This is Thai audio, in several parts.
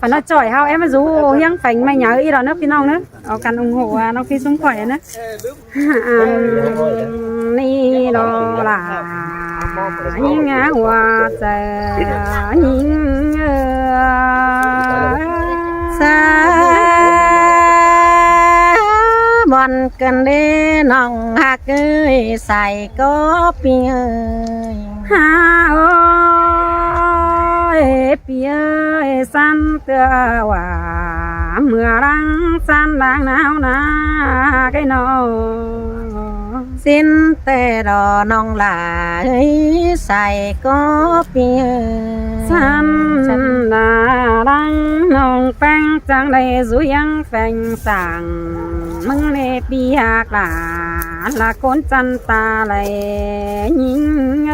phải nó chọi hao em rú hiếng phành mày nhớ ý đó nữaพี่น้องnữaเอากันủng hộน้องพี่xuống khỏi nữaนี่đó là những ngã hoa trời những xa bọn cần đi nòng hạt ơi xài có pi ơi ha ơi pi ơi san tưa hòa mưa đang san đang nào na cái nó xin tê đò nòng là ấy xài có pi san là đang nòng phanh chẳng đây rủi ăn phanh sàng mừng nè pi hạt là con chân ta lại nhìn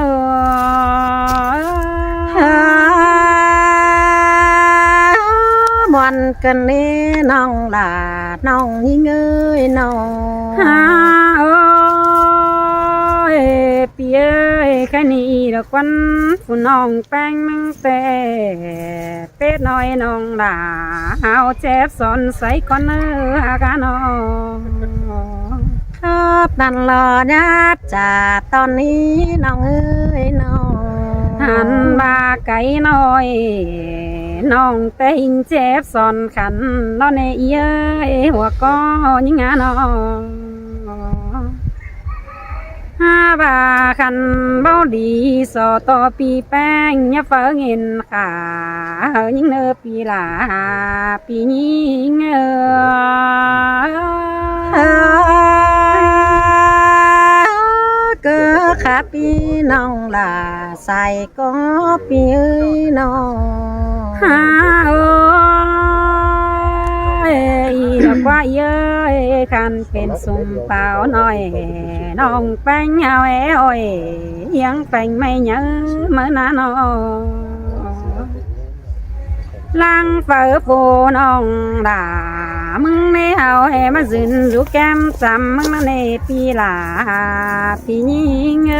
mòn cần đi nòng là nòng nhìn ơi nòng ơi pi ơi cái này là quan phụ nòng phanh măng tê tết nói nòng là áo chép son sấy con cá nòng đàn lò nhát trà tòn ní nòng ơi nòng hàn ba cái nồi nòng tên chép son khăn nó nè ơi hoặc có những ngã nó ha bà khăn bao đi so to pi bang nhá phở nghìn khả ở những nơi pi là pi nhing cơ khá pi nong là xài có pi ơi nong ha ơi là quá ơi khănเป็นสุ่มเปล่าหน่อยน้องแป้งเอาเอ้ยยังแป้งไม่nhớเมื่อนั้นlang phở phù nong đã mừng nè hào hè mà dừng rú kem chăm mừng nè pi là pi nhing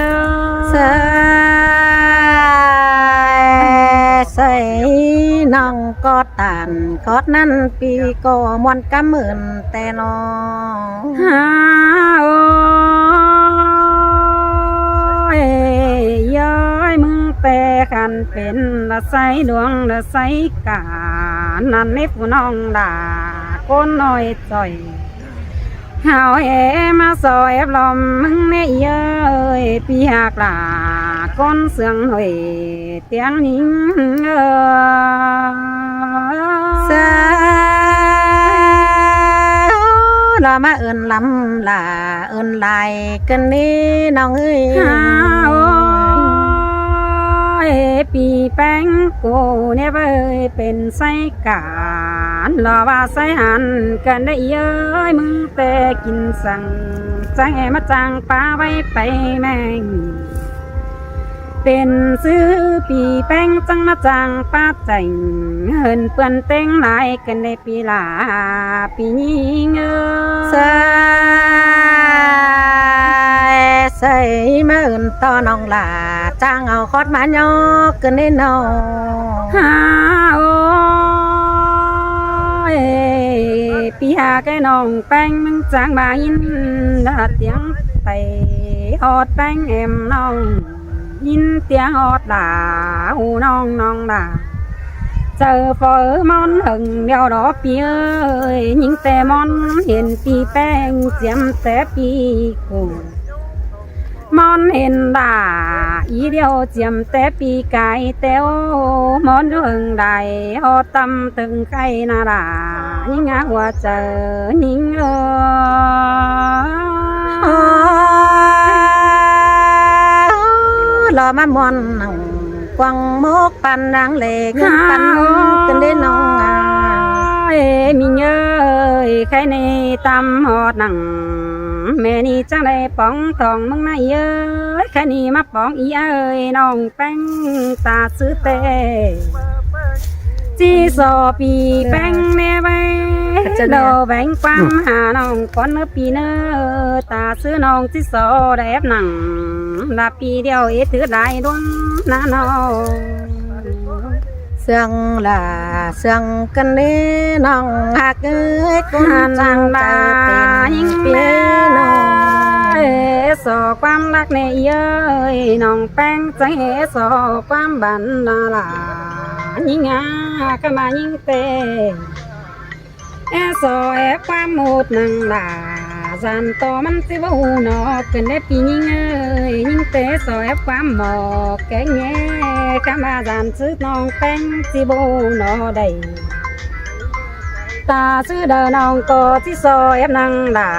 say nong có tàn có năn pi có mòn cảm ơn tè nó mừng tè khănเป็นละไซดวงละไซกานันเนฟน้องด่าคนน้อยจ่อยหาวเอมาซอยลมมึงเนี่ยเย้ยปีหักหลาก้นเสืองหอยเตียงนิ่งเสือมาเอินลำลาเอินลายกันนี่น้องเอ้ยปีแป้งกูเนี่ยเว้ยเป็นไส้กาลรอว่าไส้หันกันได้เย้ยมึงแต่กินสั่งจังแอมาจังป้าไว้ไปแม่งเป็นซื้อปีแป้งจังมาจังป้าจังเหินเปื่อนเต้งลายกันในปีลาปีนี้เงใส่มาอื่นต่อน้องลาจ้างเอาคอดมาโยกกันได้น้องโอ้ยปีหาแกน้องแป้งมึงจ้างบายินดาเตียงไปฮอดแป้งเอ็มน้องยินเตียงฮอดด่าหูน้องน้องด่าเจอฝอมอนหึงเดียวดอกปีเอ้ยยิงแต่มอนเห็นปีแป้งเจียมแต่ปีกูมอนเห็นด่าอีเดียวเจียมแต่ปีไก่เต้ามอนหึงได้ฮอตำตึงไก่นาด่ายิงหัวเจอยิงรอมามอนกวางมกปันนางเล็กปันกันได้น้องมีเงยใครในตำหอดหนังแม่นี่จังได้ป้องทองมึงนะเย้ยใครนี่มาป้องอีเอ้ยน้องแป้งตาซื้อเตจีสอปีแป้งแม่ไว้จะโดแบ่งความหาน้องก่อนเมื่อปีเนอตาซื้อน้องจีสอแดบหนังลาปีเดียวเอถือได้ดวงน้าน้อง sương là sương cân đi nòng hạt ơi con chẳng bà bà tình những phía nòng สอความรักในเย้ยน้องแป้งใจสอความบันดาลายิ่งงาก็มายิ่งเตสอความหมดนังลาจันต่อมันสิว่าหูนอกเป็นได้ปียิ่งยิ่งเตสอความหมอกแก่แง่ก็มาจันซื้อน้องแป้งสิบูนอได้ตาซื้อเดินน้องก็ที่ซอยนังหลา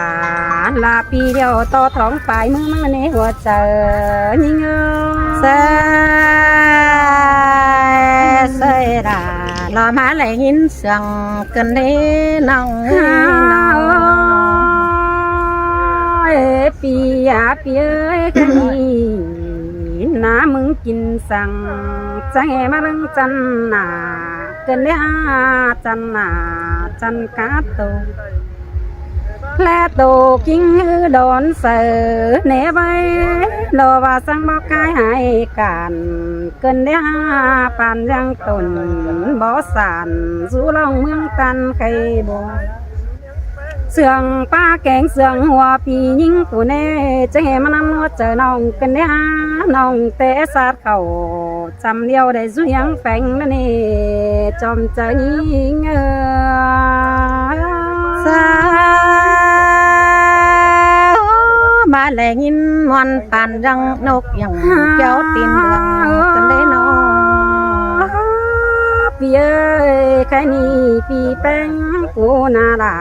นลาปีเดียวต่อท้องปลายมือมันในหัวใจยิ่งsẽ sẽ là lo má lại nhìn sương cân đi nòngปีปีเอ้ยกันนี่น้ามึงกินสั่งใจมาเรื่องจันหนาเกินเลยจันหนาจันกาโตและโตกิ้งโดนเสือเนไว้รอว่าสังบอกกายหายกันเกินเลยปานยังตนบ่สานสู่ลองเมืองตันไข่บ่เสื่องป้าแกงเสื่องหัวปียิ่งตัวเน่จะเห็นมันนำหัวเจอน้องกันเนี่ยน้องเตะสาดเขาจำเดียวได้สุยังแฝงนั่นเองจอมใจยิ่งmà lại nhìn ngoan phàn răng nốc yang kéo tin đường cần đấy nó ปีเอ้ยแค่นี้ปีแป้งกูนาลา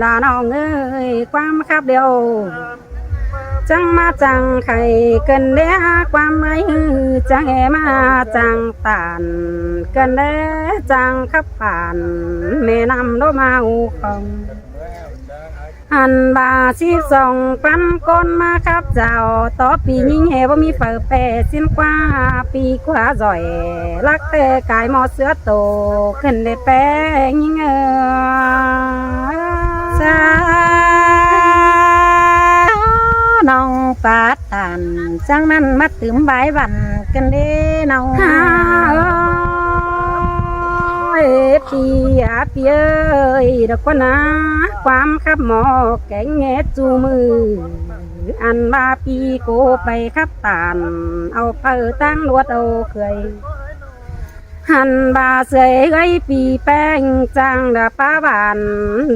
ลาน้องเอ้ยความคับเดียวจังมาจังไข่เกินเด้ความไม่ฮือจังแอมาจังตานเกินเด้จังขับผ่านแม่นำโลมาอูของอันบาชีพส่งปันก้นมาครับเจ้าต่อปียิ่งเหว่ามีเปิดแปดสิ้นกว่าปีกว่าจ่อยรักแต่กายหมอเสือโตขึ้นได้แป้งยิ่งsa nong phát tàn sang năn mắt tướm bái vặn cần đi nong ปีปีเอ้ยดอกว่านะความขับหมอแกงแงจูมืออันบาปีโกไปขับตานเอาเปิดตั้งลวดเอาเคยหันบาเสยไอ้ปีแป้งจังดาป้าบาน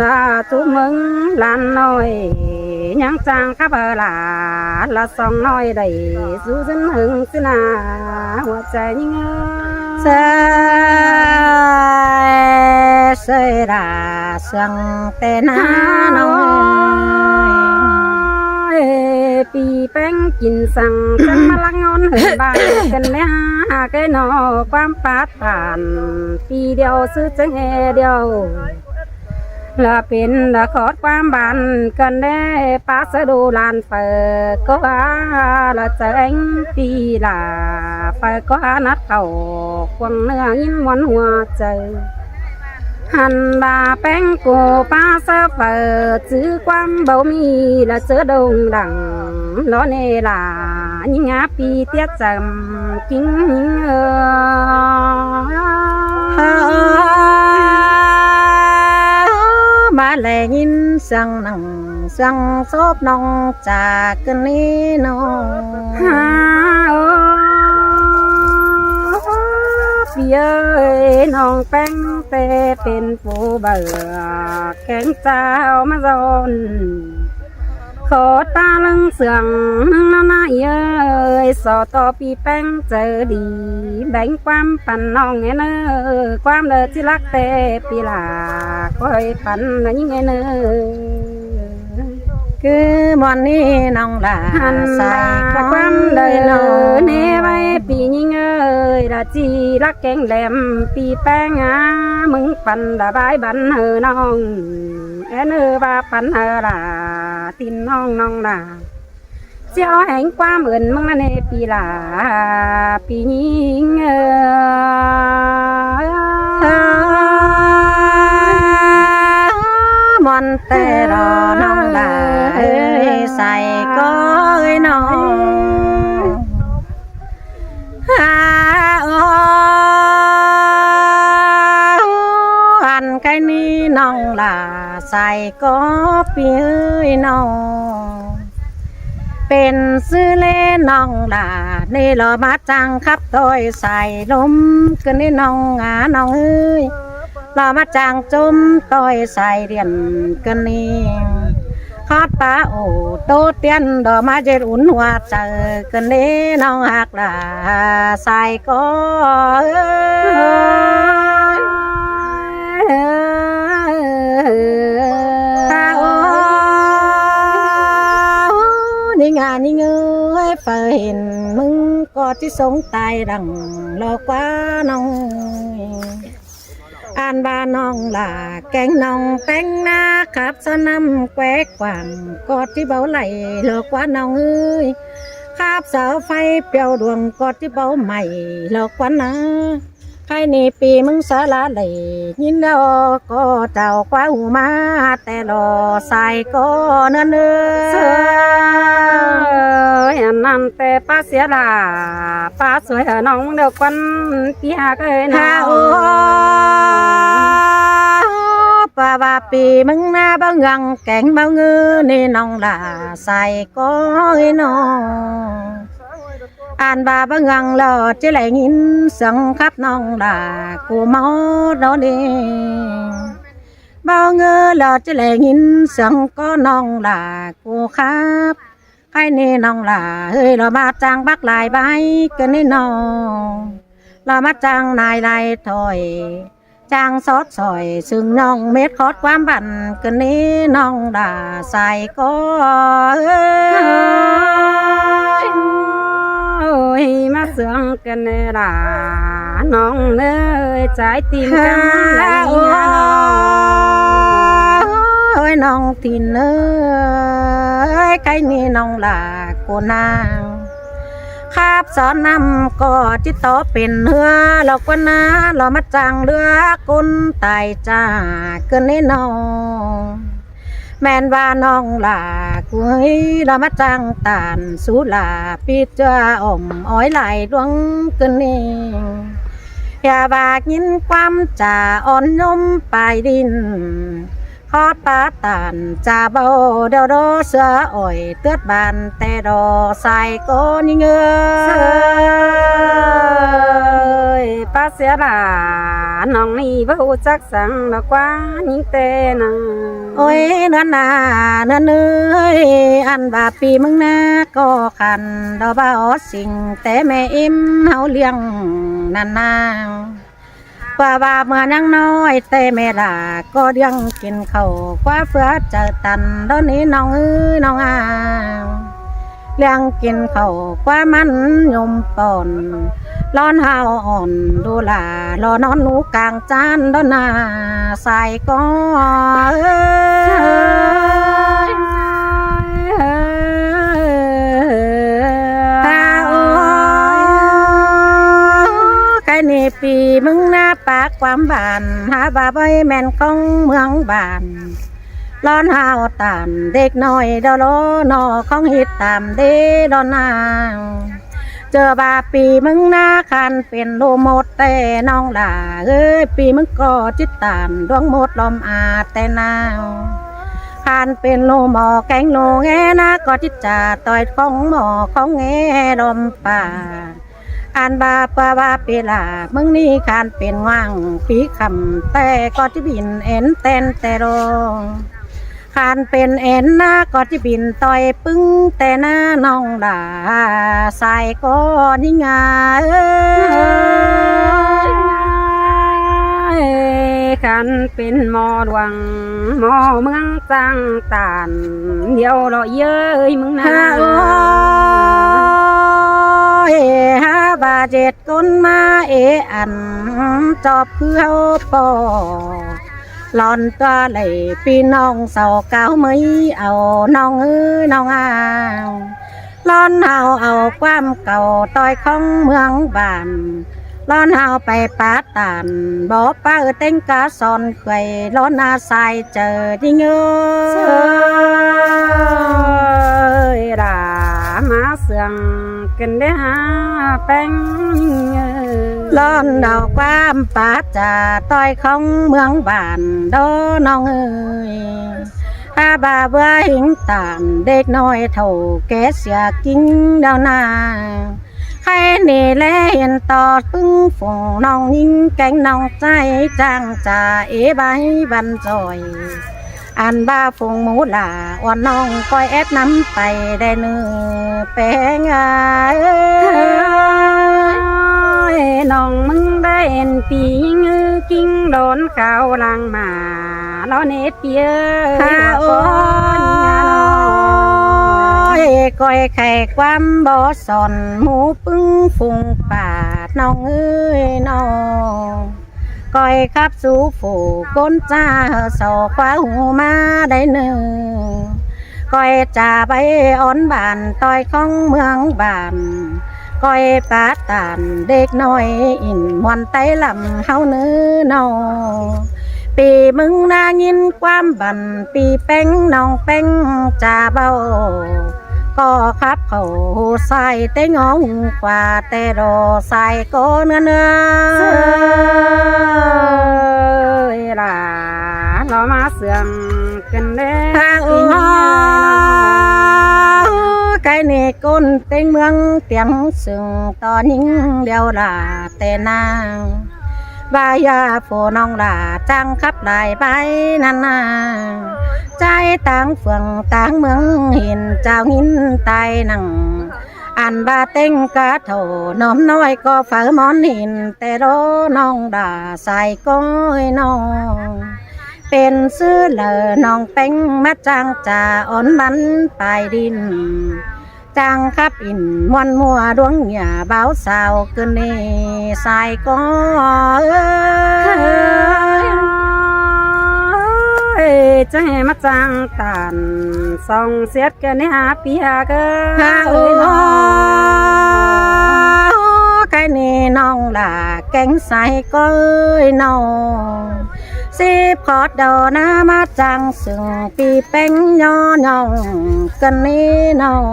ดาจุมึงลานน้อยยังจังขับหลาละสองน้อยได้สู้จนหึงสินาหัวใจยิ่งsẽ là sương tê na nong ปีแป้งกินสั่งจังมาลังงอนเหินบางกันเลยหาแกนอความปาดผ่านปีเดียวซื้อจังเอเดียวละเป็นละขอดความบานกันได้ปาสะดูลานเปิดก็ว่าละเจงปีละเปิดก็นัดเก่าควงเนื้อยินวันหัวใจหันบาแป้งกูป้าเสเปิดซื้อความเบามีละเจอดงดังล้อเนล่ะยิ่งปีเตี้ยจำกิ้งmà lại nhìn sang nằng sang xốp nong trà cân đi nó ปีเอ้ยน้องแป้งเตเป็นผู้เบื่อแข็งเจ้ามาโดนขอตาลึงเสื่องน้าหน้าเอ้ยสอต่อปีแป้งเจอดีแบ่งความปันน้องไงเนอความเลยที่รักเตปีลาคอยปันยิ่งไงเนอ cứ món đi nong là xài quan đời nở nê bayปียิ่งเอ้ยดาจีรักแกงแหลมปีแป้งมึงปันดาบายบันเฮอน้องเอ็นเออบาปันเฮอล่ะตินน้องน้องล่ะเจ้าแห่งความเหมือนมึงนั่นเอปีล่ะปียิ่งเอ้ย món tê rò nong là xài có ơi nó ha ปี ơi แป้งกินสั่งจังมาลังงอนเหินบางกันเลยหาก็ตาลึงเสื่องน้าหน้าเอ้ยสอต่อปีแป้งเจอดีแบ่งความปันน้องไงเนอความเลยที่รักแต่ปีลาคอยปันยิ่งไงเนอ à รนี่น้องล่ะใส่ก็ปีเอ้ยน้องเป็นซื้อเล่น้องล่ะนี่รอมาจังครับต้อยใส่ลมกันนี่น้องน้องเอ้ยรอมาจังจมต้อยใส่เรียนกันนี่คอดป้าโอโตเตียนดอมาเจ็ดอุ่นหัวเจอกันนี่น้องหักล่ะใส่ก็นี่งานนี่เงยเปิเห็นมึงก็ที่สงตายดังรอกว่าน้องอ่านบ้านน้องล่ะแกงน้องแป้งหน้าขับสนำแกวกว่างกอดที่เบาไหลรอกว่าน้องเอ้ยขับเสาไฟเปียวดวงกอดที่เบาใหม่รอกว่านะใครนี่ปีมึงสาละเลยยินดอก็เจ้ากว่าหูมาแต่รอใส่ก็เนื้อเนื้อ นั่นแต่ป้าเสียละป้าสวยน้องเด็กวันปีหาเคยนะ โอ้ป้าว่าปีมึงหน้าบ้างังแกงบ้าเงือนี่น้องล่ะใส่ก็ให้น้องอ่านบาบ้างังแล้วจะไหลยินเสียงครับน้องล่ะกูเมาแล้วนี่บ้าเงือแล้วจะไหลยินเสียงก็น้องล่ะกูครับใครนี่น้องล่ะเฮ้ยเรามาจางบักลายใบกันนี่น้องเรามาจางนายลายถอยจางซอดซอยซึ่งน้องเม็ดคอดความบันกันนี้น้องด่าใส่ก็โอ้ยมาเสืองกันเนล่ะน้องเอ้ยใจตีนกันไหลงาโอ้ยน้องตีนเอ้ยใครนี่น้องล่ะกูนางขับสอนนำก็จิตโตเป็นเหือเราก็นะเรามาจังเรือกุนตายจ้าเกินนี่น้องแม่นว่าน้องล่ะกุยเรามาจังตานสุลาปิดจ้าอมอ้อยไหลดวงเกินนี่อย่าบากยินความจ่าอ่อนนมปลายดินทอดปลาตานจ่าเบาเดาโดเสืออ่อยเตือดบานแต่ดอใส่ก็นี่เงยป้าเสียละน้องนี่บ่ฮู้จักสังดอกว่ายิ่งเตนะโอ้ยเนื้อนาเนื้อเนื้ออันบาปีมึงนะก็ขันดอกบ่าวสิ่งแต่แม่อิ่มเฮาเลี้ยงนานๆว่าเมื่อยังน้อยแต่แม่ด่าก็ยังกินข้าวกว่าเฟือเจอตันตอนนี้น้องน้องเลี้ยงกินข้าวกว่ามันยมป่อนร้อนหาวอ่อนดูลารอนอนหนูกลางจานดอนนาใส่ก็นี่ปีมึงหน้าปากความบานหาบาใบแม่นของเมืองบานร้อนหาวตามเด็กน้อยเดาโลนอของฮิตตามเดดอนนาเจอบาปีมึงหน้าคันเป็นโลหมดแต่น้องล่ะเอ้ยปีมึงก็จิตตานดวงหมดลมอาแต่นางคันเป็นโลหมอแกงโลแงนะก็จิตจ่าต่อยของหมอของแงลมป่าอันบาปว่าปีลามึงนี่การเป็นว่างปีคำแต่ก็จะบินเอ็นเต้นแต่รองคานเป็นเอ็นหน้าก็จะบินต่อยปึ้งแต่หน้าน้องด่าใส่ก็นี่งากันเป็นหมอดวงหมอเมืองจังตานเดียวเราเย้ยมึงนะฮาบาเจ็ดก้นมาอันจอบเพื่อปอหลอนตัวเลยพี่น้องเสาเก้าไม่เอาน้องน้องร้อนเอาความเก่าต่อยของเมืองบ้านร้อนไปปาตานบอกป้าเต้งกาซอนเคยร้อนใส่เจอที่เงยรามาเสื่องกันได้หาแป้ง ร้อนดอกความป่าจ่าต้อยของเมืองบ้านดอน้องเอ้ยอาบาเบื่อหิงตานเด็กน้อยเท่าแก่เสียกิ้งดาวนาใครนี่แลเห็นต่อปึ้งฝงน้องยิงแกงน้องใจจางจ่าเอใบบันจอยอันบ้าฝงหมูหลาอ่อนน้องก้อยแอดน้ำไปได้เนื้อแปลงน้องมึงได้เอ็นปีงกิ้งโดนเขาลังมาล้อเน็ตเปีย โอ้ยก้อยไข่ความบ่สอนหมูปึ้งฟุงป่าน้องเอ้ยน้องก้อยขับสู่ฝูก้นจ้าสอคว้าหูมาได้หนึ่งก้อยจ่าไปอ่อนบานต้อยของเมืองบานก้อยปาตานเด็กน้อยอินมวนไตลำเฮาเนื้อนอปีมึงนายินความบันปีแป้งน้องแป้งจ่าเบาก็ขับเขาใส่เต้งองกว่าแต่รอใส่ก็เนื้อล่ะเรามาเสื่อมกันเด้ไก่เนก้นเต็งเมืองเตียงสึงตอนหิงเดียวล่ะแต่นางบายาโฟน้องล่ะจังขับลายไปนั่นนาใจต่างเฟืองต่างเมืองหินเจ้าหินไตนังอันบาเต็งกะโถน้อมน้อยก็ฝ่ามอนหินแต่รอน้องด่าใส่ก้อยน้องเป็นซื้อเลอน้องแป้งมาจางจ่าอ่อนบันปลายดินจางขับอินมวนมัวดวงหย่าเบาสาวเกินนี่ใส่ก้อยจะให้มาจางตันส่องเสียดกันเนี่ยปีหาเกไก่นี่น้องล่ะแกงใส่ก้อยน้องสิบขอดดอนามาจังสึงปีแป้งย่อยองกันนี่น้อง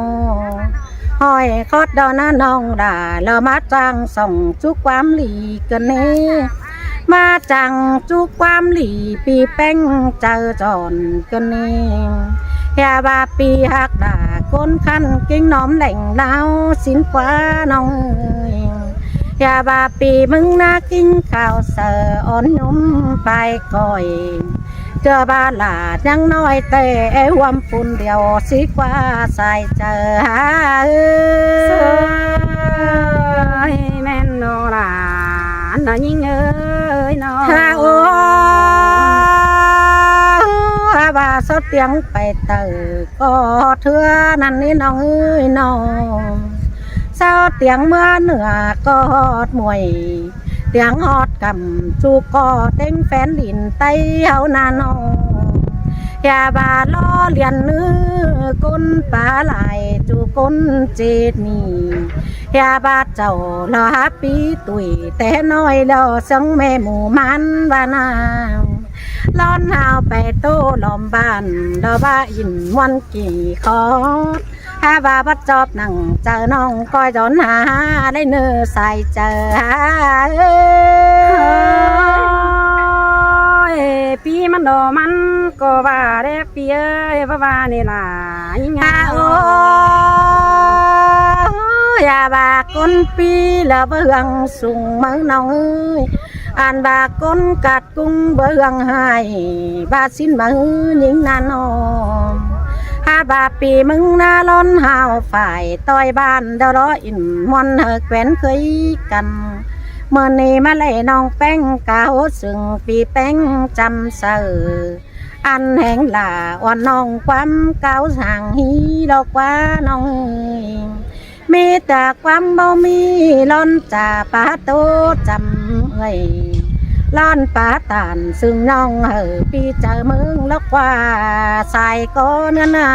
หอยขอดดอนาน้องด่าแล้วมาจังส่งจุกความหลีกันนี่มาจังจุกความหลีปีแป้งเจอจอนกันนี่ยาบาปีหักด่าก้นขันกิ้งน้อมแหล่งดาวสินกว่าน้องยาบาปีมึงน่ากินข้าวเสืออ่อนนุ่มไปก่อยเจอบาลาดยังน้อยแต่หวมฝุ่นเดียวสิกว่าใส่เจอแม่นโนราน้ายิ่งเอ้ยน้องโอ้บาสดเตียงไปเตอก็เถื่อนั่นนี่น้องเอ้ยน้องเศร้าเตียงเมื่อเหนือก็ฮอดมวยเตียงฮอดกำจูก็เต็งแฟนดินไตเฮานานอยาบาล้อเลียนเนื้อก้นปลาไหลจูก้นเจดมียาบาเจ้าลอปีตุยแต่น้อยลอสังแม่หมู่มันบานางล้อนหาวไปโตลอมบ้านดอบ้าอินวันกี่ขอหาบาบัดจอบนั่งเจอน้องก้อยจนหาได้เนื้อใส่เจอปีมันดอมันก็ว่าได้ปีเอ้ยว่านี่ล่ะยิ่งงาอย่าบาก้นปีแล้วเบื้องสูงมือน้องเอ้ยอ่านบาก้นกัดกุ้งเบื้องหายบาสิ้นมือยิ่งนานอหาบาปีมึงน่าล้นหาวฝ่ายต้อยบ้านเดารออินมอนเฮแขวนเคยกันเมื่อนี้มาเลยน้องแป้งกาวสึงปีแป้งจำเสืออันแห่งหล่าอ่อนน้องความเก่าห่างฮีดอกว่าน้องมีแต่ความบ่มีล้นจ่าป้าโตจำเอ้ยล้อนป้าตานซึ่งน้องปีเจอมึงแล้วกว่าใส่ก้อนนา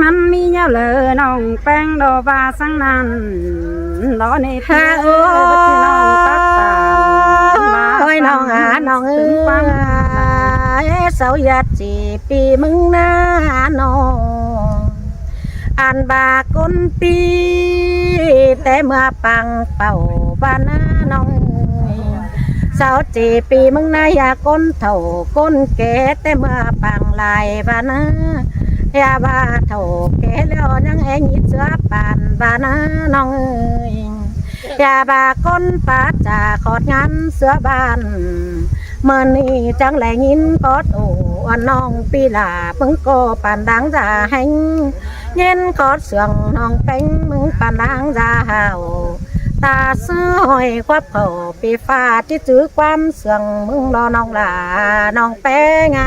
มันมีเยอะเลยน้องแป้งดอกบาสังนั้นดอกนี่ฮะโอ้ยน้องน้องเสาหยัดจีปีมึงน้าน้อง อันบาก้นปีแต่เมื่อปังเป่าบ้านนาน้องสาวจีปีมึงนายาก้นเถ่าก้นแก่แต่เมื่อปังลายบ้านนายาบาเถ่าแก่แล้วยังแหงยิดเสือปานบ้านนาน้องยาบาก้นปาจ่าขอดงานเสือบ้านเมื่อนี้จังแหลยินกอดโอ้น้องปีลามึงก็ปานดังจ่าแหงเย็นกอดเสืองน้องเป็งมึงปานดังจ่าหาวตาซื้อหอยควับเขาปีฟ้าที่จื้อความเสืองมึงรอน้องลาน้องแป้ง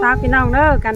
ฝากพี่น้องเด้อกัน